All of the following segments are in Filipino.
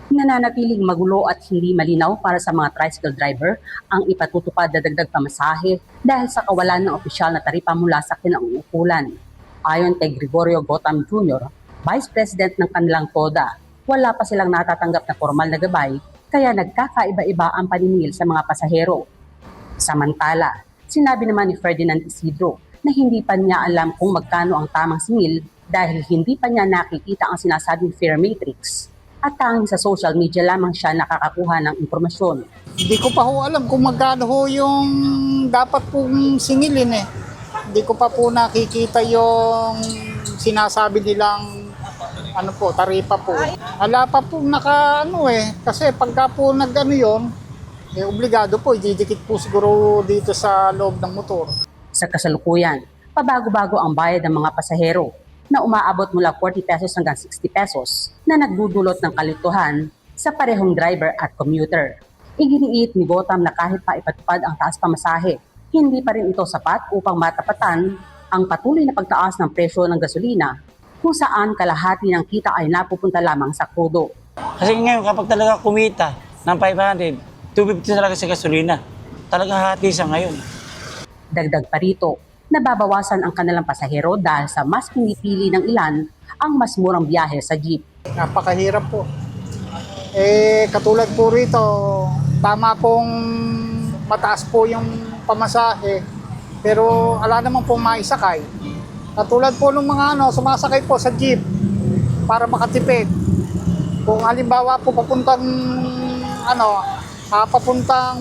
Nananatiling magulo at hindi malinaw para sa mga tricycle driver ang ipatutupad na dagdag pamasahe dahil sa kawalan ng opisyal na taripa mula sa kinauukulan. Ayon kay Gregorio Gotam Jr., Vice President ng kanilang TODA, wala pa silang natatanggap na formal na gabay kaya nagkakaiba-iba ang paniningil sa mga pasahero. Samantala, sinabi naman ni Ferdinand Isidro na hindi pa niya alam kung magkano ang tamang singil dahil hindi pa niya nakikita ang sinasabing fare matrix at tanging sa social media lamang siya nakakakuha ng impormasyon. Hindi ko pa ho alam kung magkano ho yung dapat pong singilin eh. Hindi ko pa po nakikita yung sinasabi nilang taripa po. Wala pa po kasi pagka po yun, obligado po, ididikit po siguro dito sa loob ng motor. Sa kasalukuyan, pabago-bago ang bayad ng mga pasahero na umaabot mula 40 pesos hanggang 60 pesos na nagdudulot ng kalituhan sa parehong driver at commuter. Iginiit ni Gotam na kahit pa ipatupad ang taas pamasahe, hindi pa rin ito sapat upang matapatan ang patuloy na pagtaas ng presyo ng gasolina kung saan kalahati ng kita ay napupunta lamang sa krudo. Kasi ngayon kapag talaga kumita ng 500, 250 talaga sa gasolina. Talagang hati sa ngayon. Dagdag pa rito, nababawasan ang kanilang pasahero dahil sa mas pinipili ng ilan ang mas murang biyahe sa jeep. Napakahirap po. Katulad po rito, tama pong mataas po yung pamasahe, pero ala naman pong maisakay. Katulad po ng mga sumasakay po sa jeep para makatipid. Kung halimbawa po papuntang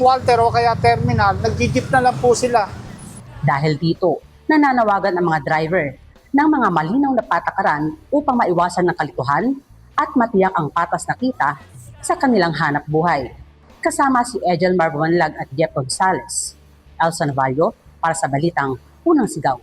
Walter o kaya terminal, nag-jeep na lang po sila. Dahil dito, nananawagan ang mga driver ng mga malinaw na patakaran upang maiwasan ng kalituhan at matiyak ang patas na kita sa kanilang hanap buhay. Kasama si Ejel Marbuanlag at Jeff Gonzalez. Elsa Navallo para sa Balitang Unang Sigaw.